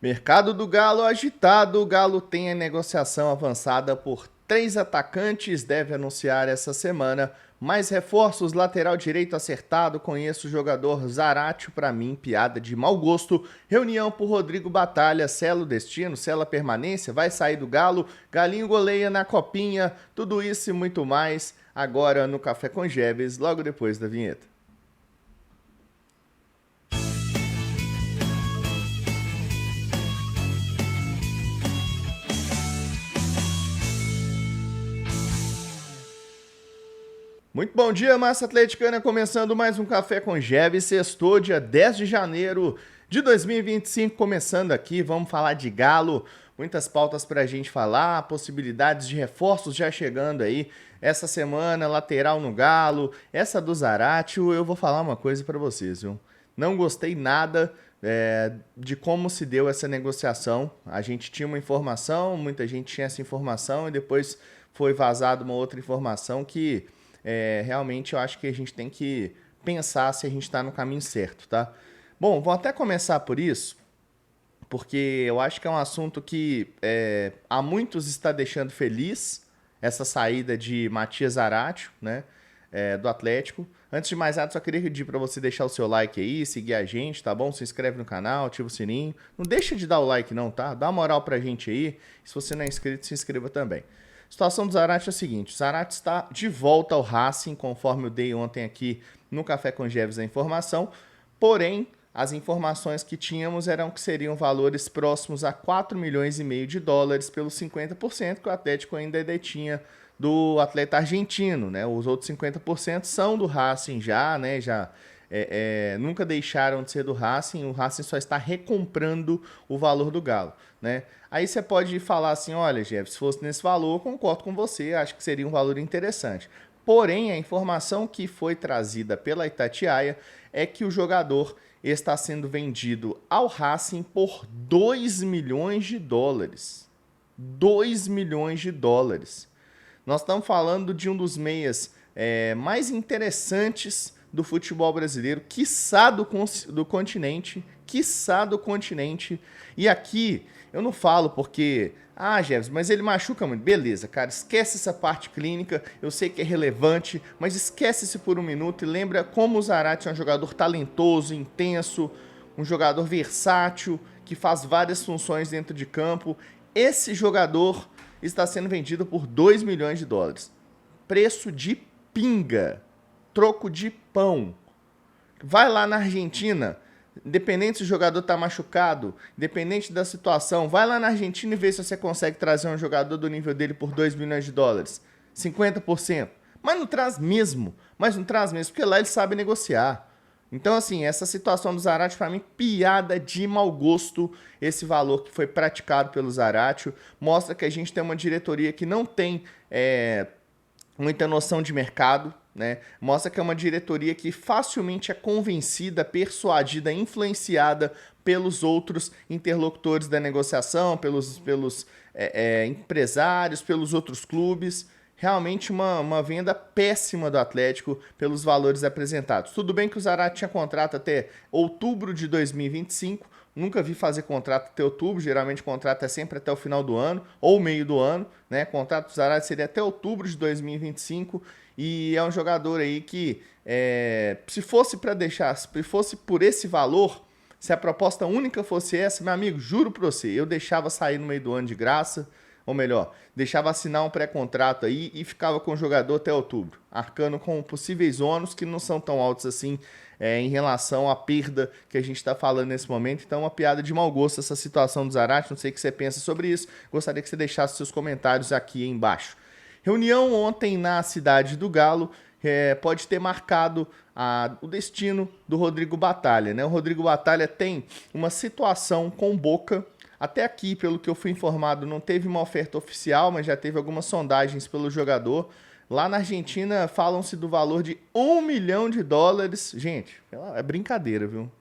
Mercado do Galo agitado. O Galo tem a negociação avançada por 3 atacantes. Deve anunciar essa semana. Mais reforços, lateral direito acertado. Conheço o jogador Zaratio, para mim, piada de mau gosto. Reunião por Rodrigo Batalha. Sela o destino, sela a permanência. Vai sair do Galo. Galinho goleia na copinha. Tudo isso e muito mais agora no Café com Geves, logo depois da vinheta. Muito bom dia, massa atleticana, começando mais um Café com Geves, sextou, dia 10 de janeiro de 2025, começando aqui, vamos falar de Galo, muitas pautas pra gente falar, possibilidades de reforços já chegando aí, essa semana, lateral no Galo, essa do Zaratio, eu vou falar uma coisa pra vocês, viu? Não gostei nada de como se deu essa negociação, a gente tinha uma informação, muita gente tinha essa informação e depois foi vazada uma outra informação que... realmente eu acho que a gente tem que pensar se a gente está no caminho certo, tá? Bom, vou até começar por isso, porque eu acho que é um assunto que a muitos está deixando feliz, essa saída de Matias Zaratio, né, do Atlético. Antes de mais nada, só queria pedir para você deixar o seu like aí, seguir a gente, tá bom? Se inscreve no canal, ativa o sininho. Não deixa de dar o like não, tá? Dá uma moral pra gente aí. Se você não é inscrito, se inscreva também. A situação do Zaratio é a seguinte, o Zaratio está de volta ao Racing, conforme eu dei ontem aqui no Café com Geves a informação, porém, as informações que tínhamos eram que seriam valores próximos a 4 milhões e meio de dólares pelos 50% que o Atlético ainda detinha do atleta argentino, né? Os outros 50% são do Racing já, né? Nunca deixaram de ser do Racing, o Racing só está recomprando o valor do Galo, né? Aí você pode falar assim, olha, Jeff, se fosse nesse valor, eu concordo com você, acho que seria um valor interessante. Porém, a informação que foi trazida pela Itatiaia é que o jogador está sendo vendido ao Racing por 2 milhões de dólares. 2 milhões de dólares. Nós estamos falando de um dos meias mais interessantes do futebol brasileiro, quiçá do continente, e aqui eu não falo porque, Jefferson, mas ele machuca muito, beleza, cara, esquece essa parte clínica, eu sei que é relevante, mas esquece-se por um minuto e lembra como o Zaratio é um jogador talentoso, intenso, um jogador versátil, que faz várias funções dentro de campo. Esse jogador está sendo vendido por 2 milhões de dólares, preço de pinga, troco de pão. Vai lá na Argentina, independente se o jogador está machucado, independente da situação, vai lá na Argentina e vê se você consegue trazer um jogador do nível dele por 2 milhões de dólares. 50%. Mas não traz mesmo, porque lá ele sabe negociar. Então, assim, essa situação do Zaratio, para mim, piada de mau gosto, esse valor que foi praticado pelo Zaratio, mostra que a gente tem uma diretoria que não tem muita noção de mercado, né? Mostra que é uma diretoria que facilmente é convencida, persuadida, influenciada pelos outros interlocutores da negociação, pelos empresários, pelos outros clubes. Realmente uma venda péssima do Atlético pelos valores apresentados. Tudo bem que o Zaratio tinha contrato até outubro de 2025, nunca vi fazer contrato até outubro, geralmente o contrato é sempre até o final do ano, ou meio do ano, né? O contrato do Zaratio seria até outubro de 2025, e é um jogador aí que, se fosse por esse valor, se a proposta única fosse essa, meu amigo, juro pra você, eu deixava sair no meio do ano de graça, ou melhor, deixava assinar um pré-contrato aí e ficava com o jogador até outubro, arcando com possíveis ônus que não são tão altos assim em relação à perda que a gente está falando nesse momento. Então, uma piada de mau gosto essa situação do Zaratio, não sei o que você pensa sobre isso, gostaria que você deixasse seus comentários aqui embaixo. Reunião ontem na cidade do Galo, pode ter marcado o destino do Rodrigo Batalha, né? O Rodrigo Batalha tem uma situação com o Boca. Até aqui, pelo que eu fui informado, não teve uma oferta oficial, mas já teve algumas sondagens pelo jogador. Lá na Argentina, falam-se do valor de 1 milhão de dólares. Gente, é brincadeira, viu?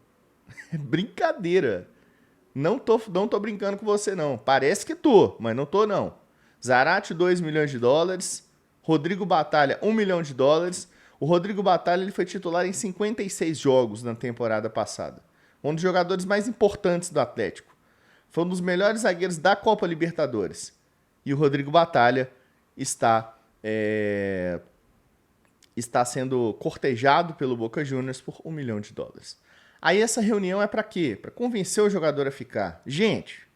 É brincadeira. Não tô brincando com você, não. Parece que tô, mas não tô, não. Zaratio, 2 milhões de dólares. Rodrigo Batalha, 1 milhão de dólares. O Rodrigo Batalha ele foi titular em 56 jogos na temporada passada. Um dos jogadores mais importantes do Atlético. Foi um dos melhores zagueiros da Copa Libertadores. E o Rodrigo Batalha está sendo cortejado pelo Boca Juniors por US$ 1 milhão. Aí essa reunião é para quê? Para convencer o jogador a ficar. Gente,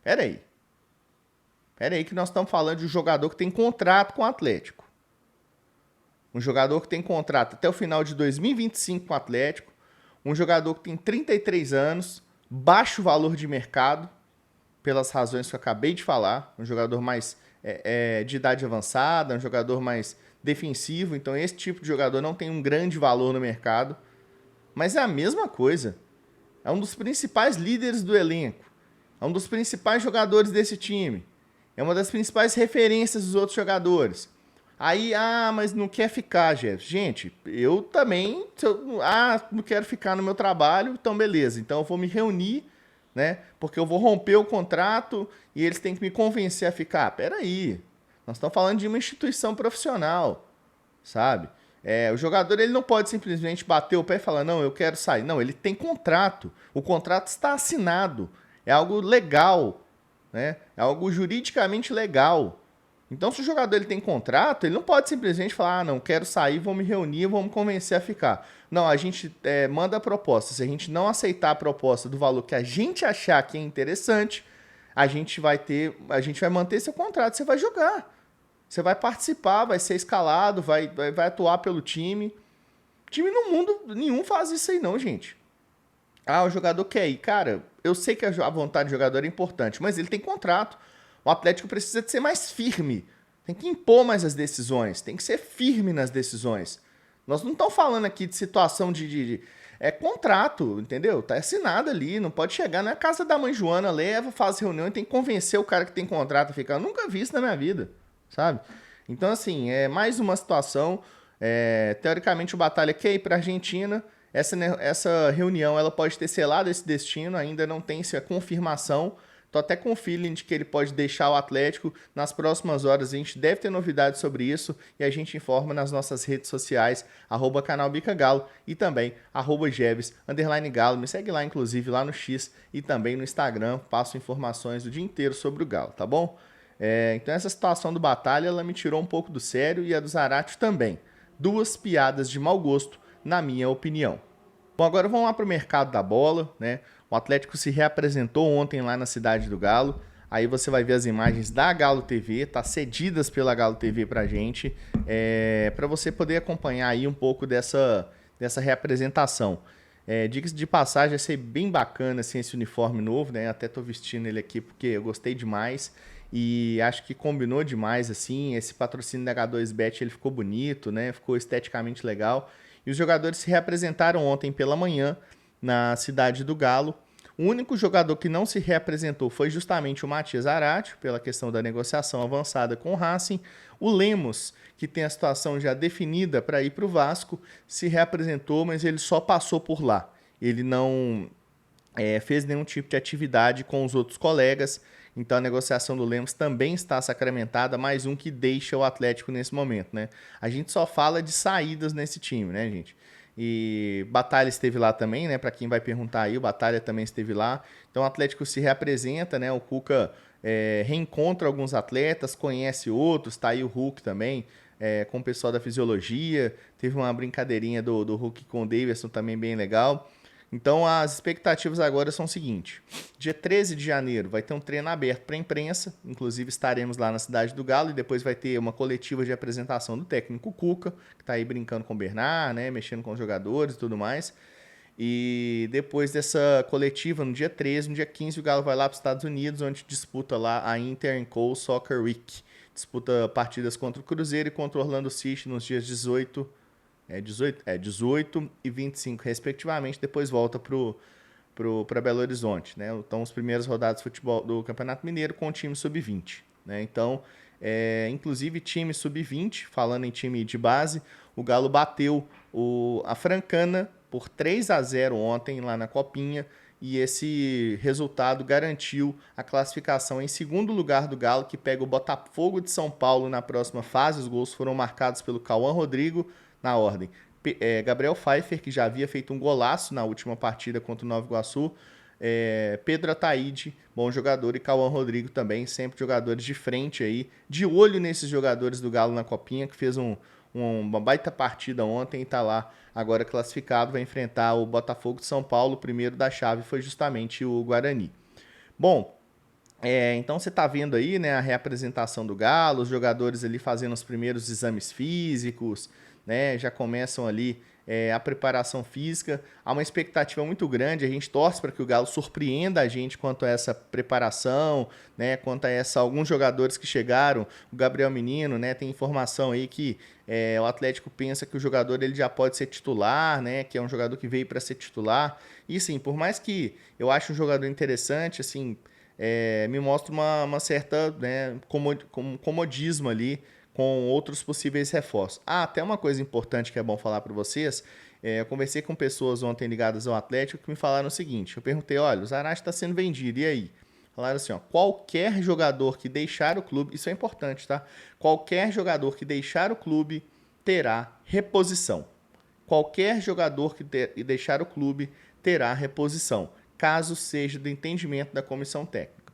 peraí. Peraí que nós estamos falando de um jogador que tem contrato com o Atlético. Um jogador que tem contrato até o final de 2025 com o Atlético. Um jogador que tem 33 anos, baixo valor de mercado, pelas razões que eu acabei de falar. Um jogador mais de idade avançada, um jogador mais defensivo. Então esse tipo de jogador não tem um grande valor no mercado. Mas é a mesma coisa. É um dos principais líderes do elenco. É um dos principais jogadores desse time. É uma das principais referências dos outros jogadores. Aí, mas não quer ficar, Jeff. Gente, eu também, não quero ficar no meu trabalho, então beleza. Então eu vou me reunir, né? Porque eu vou romper o contrato e eles têm que me convencer a ficar. Peraí, nós estamos falando de uma instituição profissional, sabe? O jogador ele não pode simplesmente bater o pé e falar, não, eu quero sair. Não, ele tem contrato. O contrato está assinado. É algo legal, né? É algo juridicamente legal. Então, se o jogador ele tem contrato, ele não pode simplesmente falar, não, quero sair, vou me reunir, vou me convencer a ficar. Não, a gente manda a proposta. Se a gente não aceitar a proposta do valor que a gente achar que é interessante, a gente vai manter seu contrato, você vai jogar. Você vai participar, vai ser escalado, vai atuar pelo time. Time no mundo nenhum faz isso aí não, gente. O jogador quer ir. Cara, eu sei que a vontade do jogador é importante, mas ele tem contrato. O Atlético precisa de ser mais firme. Tem que impor mais as decisões. Tem que ser firme nas decisões. Nós não estamos falando aqui de situação é contrato, entendeu? Tá assinado ali. Não pode chegar na casa da mãe Joana, faz reunião e tem que convencer o cara que tem contrato a ficar. Eu nunca vi isso na minha vida, sabe? Então, assim, é mais uma situação. Teoricamente, o Batalha quer ir para a Argentina. Essa reunião ela pode ter selado esse destino. Ainda não tem a confirmação. Tô até com o feeling de que ele pode deixar o Atlético. Nas próximas horas a gente deve ter novidades sobre isso e a gente informa nas nossas redes sociais, @canal Bica Galo e também @Jeves_Galo. Me segue lá, inclusive, lá no X e também no Instagram. Passo informações o dia inteiro sobre o Galo, tá bom? Então essa situação do Batalha, ela me tirou um pouco do sério e a do Zarate também. Duas piadas de mau gosto, na minha opinião. Bom, agora vamos lá para o mercado da bola, né? O Atlético se reapresentou ontem lá na Cidade do Galo. Aí você vai ver as imagens da Galo TV, tá cedidas pela Galo TV pra gente, para você poder acompanhar aí um pouco dessa reapresentação. Diga-se de passagem, vai ser bem bacana assim, esse uniforme novo, né? Até tô vestindo ele aqui porque eu gostei demais e acho que combinou demais, assim. Esse patrocínio da H2Bet, ele ficou bonito, né? Ficou esteticamente legal. E os jogadores se reapresentaram ontem pela manhã na Cidade do Galo. O único jogador que não se reapresentou foi justamente o Matias Zarate, pela questão da negociação avançada com o Racing. O Lemos, que tem a situação já definida para ir para o Vasco, se reapresentou, mas ele só passou por lá. Ele não fez nenhum tipo de atividade com os outros colegas. Então a negociação do Lemos também está sacramentada, mais um que deixa o Atlético nesse momento, né? A gente só fala de saídas nesse time, né, gente? E Batalha esteve lá também, né? Para quem vai perguntar aí, o Batalha também esteve lá. Então o Atlético se reapresenta, né? O Cuca reencontra alguns atletas, conhece outros, tá aí o Hulk também, com o pessoal da fisiologia. Teve uma brincadeirinha do Hulk com o Davidson também bem legal. Então as expectativas agora são o seguinte: dia 13 de janeiro vai ter um treino aberto para a imprensa, inclusive estaremos lá na Cidade do Galo, e depois vai ter uma coletiva de apresentação do técnico Cuca, que está aí brincando com o Bernard, né, mexendo com os jogadores e tudo mais. E depois dessa coletiva, no dia 13, no dia 15, o Galo vai lá para os Estados Unidos, onde disputa lá a Inter Co Soccer Week. Disputa partidas contra o Cruzeiro e contra o Orlando City nos dias 18 e 25, respectivamente. Depois volta para Belo Horizonte, né? Então, os primeiros rodadas de futebol do Campeonato Mineiro com o time sub-20, né? Então, inclusive, time sub-20, falando em time de base, o Galo bateu a Francana por 3-0 ontem lá na Copinha, e esse resultado garantiu a classificação em segundo lugar do Galo, que pega o Botafogo de São Paulo na próxima fase. Os gols foram marcados pelo Cauã Rodrigo, na ordem. Gabriel Pfeiffer, que já havia feito um golaço na última partida contra o Nova Iguaçu, Pedro Ataíde, bom jogador, e Cauã Rodrigo também, sempre jogadores de frente aí, de olho nesses jogadores do Galo na Copinha, que fez uma baita partida ontem e tá lá agora classificado, vai enfrentar o Botafogo de São Paulo. O primeiro da chave foi justamente o Guarani. Bom, então você tá vendo aí, né, a reapresentação do Galo, os jogadores ali fazendo os primeiros exames físicos, né, já começam ali a preparação física. Há uma expectativa muito grande, a gente torce para que o Galo surpreenda a gente quanto a essa preparação, né, quanto a alguns jogadores que chegaram, o Gabriel Menino, né, tem informação aí que o Atlético pensa que o jogador ele já pode ser titular, né, que é um jogador que veio para ser titular. E sim, por mais que eu ache um jogador interessante, assim, me mostra uma certa, né, comodismo ali com outros possíveis reforços. Até uma coisa importante que é bom falar para vocês, eu conversei com pessoas ontem ligadas ao Atlético que me falaram o seguinte, eu perguntei, olha, o Zarate está sendo vendido, e aí? Falaram assim, ó, qualquer jogador que deixar o clube, isso é importante, tá? Qualquer jogador que deixar o clube terá reposição. Qualquer jogador que deixar o clube terá reposição, caso seja do entendimento da comissão técnica.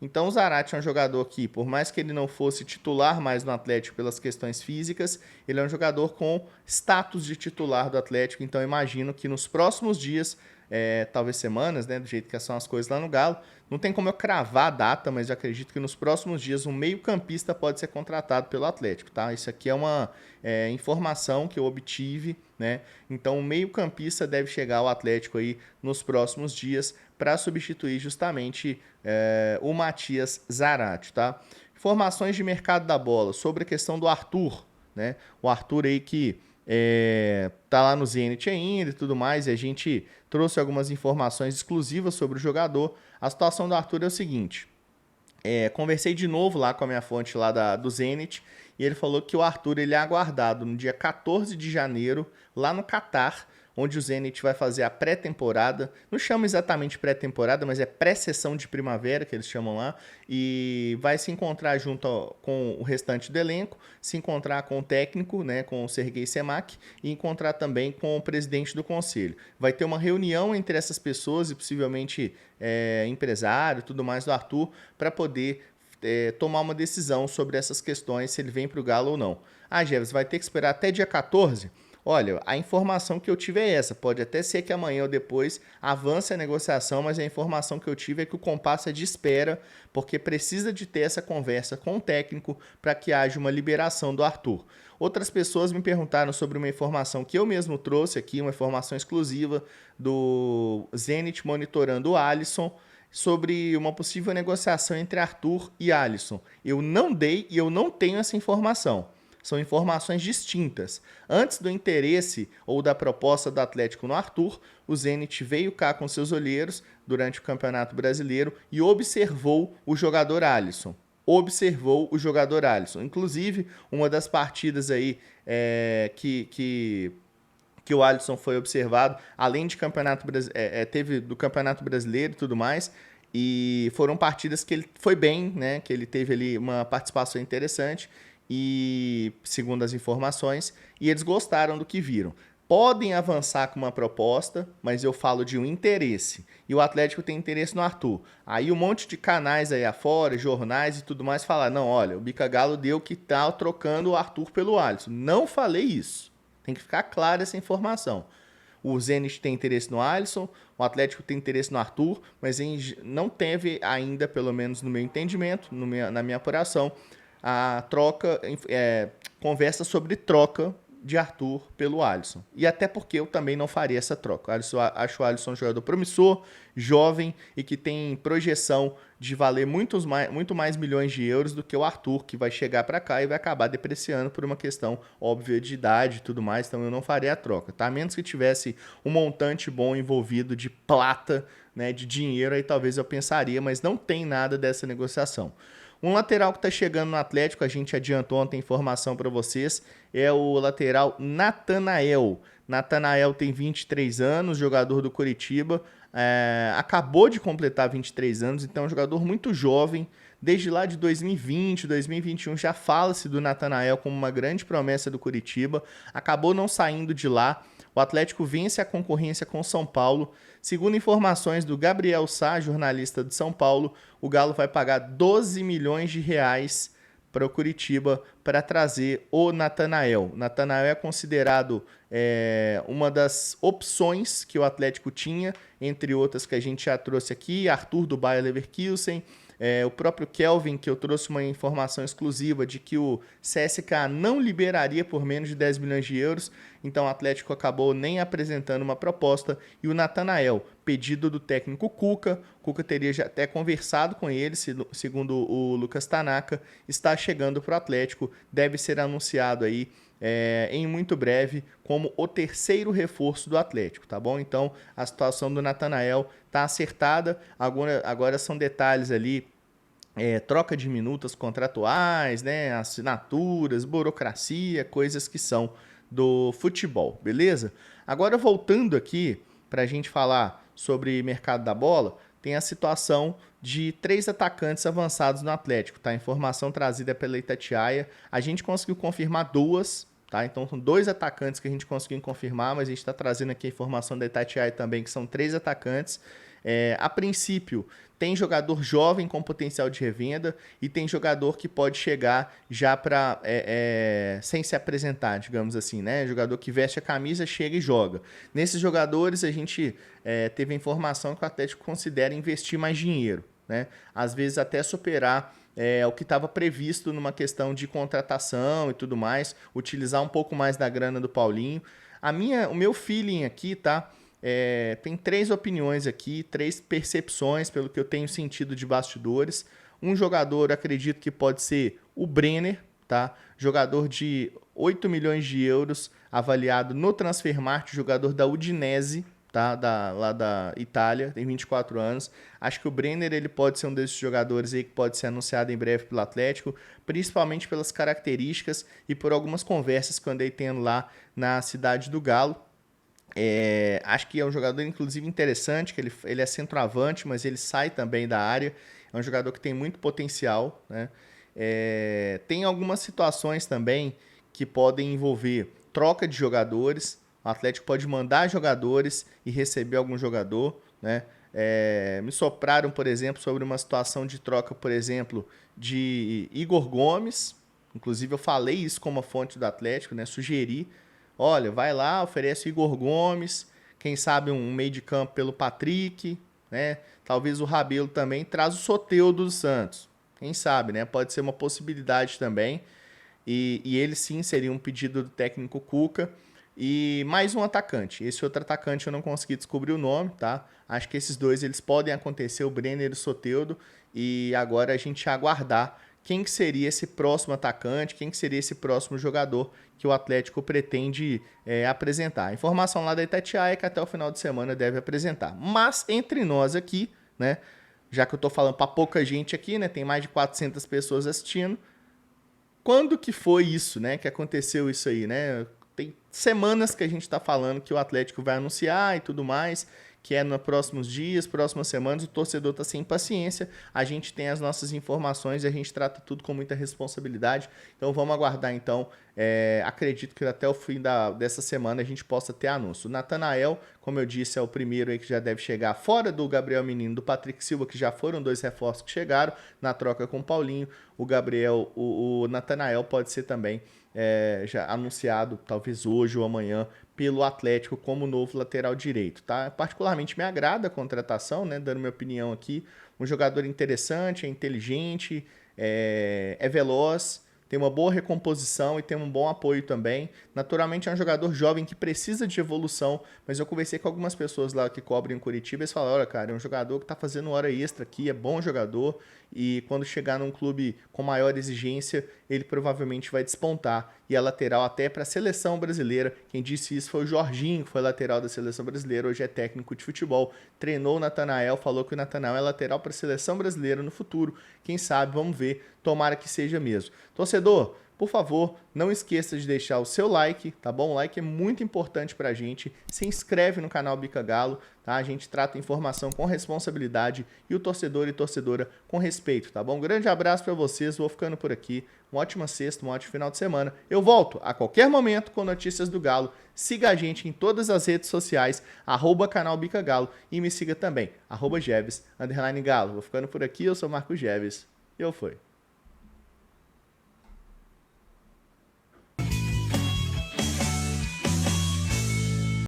Então o Zarate é um jogador que, por mais que ele não fosse titular mais no Atlético pelas questões físicas, ele é um jogador com status de titular do Atlético, então eu imagino que nos próximos dias, talvez semanas, né, do jeito que são as coisas lá no Galo, não tem como eu cravar a data, mas eu acredito que nos próximos dias um meio-campista pode ser contratado pelo Atlético, tá? Isso aqui é uma informação que eu obtive, né? Então o meio-campista deve chegar ao Atlético aí nos próximos dias para substituir justamente o Matias Zarate, tá? Informações de mercado da bola sobre a questão do Arthur, né? O Arthur aí que tá lá no Zenit ainda e tudo mais, e a gente trouxe algumas informações exclusivas sobre o jogador. A situação do Arthur é o seguinte, conversei de novo lá com a minha fonte lá do Zenit, e ele falou que o Arthur ele é aguardado no dia 14 de janeiro, lá no Catar, onde o Zenit vai fazer a pré-temporada. Não chama exatamente pré-temporada, mas é pré-sessão de primavera, que eles chamam lá, e vai se encontrar junto com o restante do elenco, se encontrar com o técnico, né, com o Serguei Semak, e encontrar também com o presidente do conselho. Vai ter uma reunião entre essas pessoas e possivelmente empresário e tudo mais do Arthur, para poder tomar uma decisão sobre essas questões, se ele vem para o Galo ou não. Jeves, vai ter que esperar até dia 14? Olha, a informação que eu tive é essa. Pode até ser que amanhã ou depois avance a negociação, mas a informação que eu tive é que o compasso é de espera, porque precisa de ter essa conversa com o técnico para que haja uma liberação do Arthur. Outras pessoas me perguntaram sobre uma informação que eu mesmo trouxe aqui, uma informação exclusiva do Zenit monitorando o Alisson, sobre uma possível negociação entre Arthur e Alisson. Eu não dei e eu não tenho essa informação. São informações distintas. Antes do interesse ou da proposta do Atlético no Arthur, o Zenit veio cá com seus olheiros durante o Campeonato Brasileiro e observou o jogador Alisson. Inclusive, uma das partidas aí que o Alisson foi observado, além de teve do Campeonato Brasileiro e tudo mais, e foram partidas que ele foi bem, né? Que ele teve ali uma participação interessante, e segundo as informações, e eles gostaram do que viram. Podem avançar com uma proposta, mas eu falo de um interesse. E o Atlético tem interesse no Arthur. Aí um monte de canais aí afora, jornais e tudo mais, falar, não, olha, o Bica Galo deu que tá trocando o Arthur pelo Alisson. Não falei isso. Tem que ficar clara essa informação. O Zenit tem interesse no Alisson, o Atlético tem interesse no Arthur, mas não teve ainda, pelo menos no meu entendimento, na minha apuração, a conversa sobre troca de Arthur pelo Alisson. E até porque eu também não faria essa troca. Acho o Alisson um jogador promissor, jovem e que tem projeção de valer muito mais milhões de euros do que o Arthur, que vai chegar para cá e vai acabar depreciando por uma questão óbvia de idade e tudo mais, então eu não faria a troca, tá? A menos que tivesse um montante bom envolvido de plata, né, de dinheiro, aí talvez eu pensaria, mas não tem nada dessa negociação. Um lateral que está chegando no Atlético, a gente adiantou ontem informação para vocês, é o lateral Natanael. Natanael tem 23 anos, jogador do Coritiba, acabou de completar 23 anos, então é um jogador muito jovem. Desde lá de 2020, 2021 já fala-se do Natanael como uma grande promessa do Coritiba, acabou não saindo de lá. O Atlético vence a concorrência com o São Paulo. Segundo informações do Gabriel Sá, jornalista de São Paulo, o Galo vai pagar 12 milhões de reais para o Curitiba para trazer o Natanael. O Natanael é considerado uma das opções que o Atlético tinha, entre outras que a gente já trouxe aqui, Arthur do Bayer Leverkusen, o próprio Kelvin, que eu trouxe uma informação exclusiva de que o CSKA não liberaria por menos de 10 milhões de euros, então o Atlético acabou nem apresentando uma proposta, e o Natanael, pedido do técnico Cuca, Cuca teria já até conversado com ele, segundo o Lucas Tanaka, está chegando para o Atlético, deve ser anunciado aí em muito breve como o terceiro reforço do Atlético, tá bom? Então a situação do Natanael está acertada, agora são detalhes ali, troca de minutas contratuais, né, assinaturas, burocracia, coisas que são do futebol, beleza? Agora voltando aqui para a gente falar sobre mercado da bola, tem a situação de 3 atacantes avançados no Atlético, tá? Informação trazida pela Itatiaia, a gente conseguiu confirmar 2, tá? Então são 2 atacantes que a gente conseguiu confirmar, mas a gente está trazendo aqui a informação da Itatiaia também, que são 3 atacantes. A princípio, tem jogador jovem com potencial de revenda e tem jogador que pode chegar já para sem se apresentar, digamos assim, né? Jogador que veste a camisa, chega e joga. Nesses jogadores, a gente teve a informação que o Atlético considera investir mais dinheiro, né? Às vezes até superar o que estava previsto numa questão de contratação e tudo mais, utilizar um pouco mais da grana do Paulinho. O meu feeling aqui, tá? Tem 3 opiniões aqui, 3 percepções, pelo que eu tenho sentido de bastidores. Um jogador, acredito que pode ser o Brenner, tá? Jogador de 8 milhões de euros, avaliado no Transfermarkt, jogador da Udinese, tá? Lá da Itália, tem 24 anos. Acho que o Brenner ele pode ser um desses jogadores aí que pode ser anunciado em breve pelo Atlético, principalmente pelas características e por algumas conversas que eu andei tendo lá na cidade do Galo. Acho que é um jogador, inclusive, interessante, que ele é centroavante, mas ele sai também da área. É um jogador que tem muito potencial, né? Tem algumas situações também que podem envolver troca de jogadores. O Atlético pode mandar jogadores e receber algum jogador, né? Me sopraram, por exemplo, sobre uma situação de troca, por exemplo, de Igor Gomes. Inclusive, eu falei isso como uma fonte do Atlético, né? Sugeri. Olha, vai lá, oferece o Igor Gomes, quem sabe um meio de campo pelo Patrick, né? Talvez o Rabelo também, traz o Soteldo dos Santos. Quem sabe, né? Pode ser uma possibilidade também. E ele sim seria um pedido do técnico Cuca. E mais um atacante. Esse outro atacante eu não consegui descobrir o nome, tá? Acho que esses 2 eles podem acontecer, o Brenner e o Soteldo. E agora a gente aguardar quem que seria esse próximo atacante, quem que seria esse próximo jogador que o Atlético pretende apresentar. A informação lá da Itatiaia é que até o final de semana deve apresentar. Mas entre nós aqui, né, já que eu estou falando para pouca gente aqui, né, tem mais de 400 pessoas assistindo, quando que foi isso, né, que aconteceu isso aí, né? Tem semanas que a gente está falando que o Atlético vai anunciar e tudo mais, que nos próximos dias, próximas semanas, o torcedor está sem paciência, a gente tem as nossas informações e a gente trata tudo com muita responsabilidade, então vamos aguardar então, acredito que até o fim dessa semana a gente possa ter anúncio. O Natanael, como eu disse, é o primeiro aí que já deve chegar, fora do Gabriel Menino, do Patrick Silva, que já foram 2 reforços que chegaram na troca com o Paulinho, o Natanael pode ser também já anunciado, talvez hoje ou amanhã, pelo Atlético como novo lateral direito, tá? Particularmente me agrada a contratação, né? Dando minha opinião aqui, um jogador interessante, é inteligente, é veloz, tem uma boa recomposição e tem um bom apoio também. Naturalmente é um jogador jovem que precisa de evolução, mas eu conversei com algumas pessoas lá que cobrem o Curitiba e eles falaram, olha cara, é um jogador que tá fazendo hora extra aqui, é bom jogador e quando chegar num clube com maior exigência, ele provavelmente vai despontar e é lateral até para a seleção brasileira. Quem disse isso foi o Jorginho, que foi lateral da seleção brasileira, hoje é técnico de futebol, treinou o Natanael, falou que o Natanael é lateral para a seleção brasileira no futuro. Quem sabe, vamos ver, tomara que seja mesmo. Torcedor, por favor, não esqueça de deixar o seu like, tá bom? O like é muito importante pra gente. Se inscreve no canal Bica Galo, tá? A gente trata informação com responsabilidade e o torcedor e torcedora com respeito, tá bom? Um grande abraço pra vocês, vou ficando por aqui. Uma ótima sexta, um ótimo final de semana. Eu volto a qualquer momento com notícias do Galo. Siga a gente em todas as redes sociais, @canal Bica Galo, e me siga também, @Jeves_Galo. Vou ficando por aqui, eu sou Marco Jeves. E eu fui.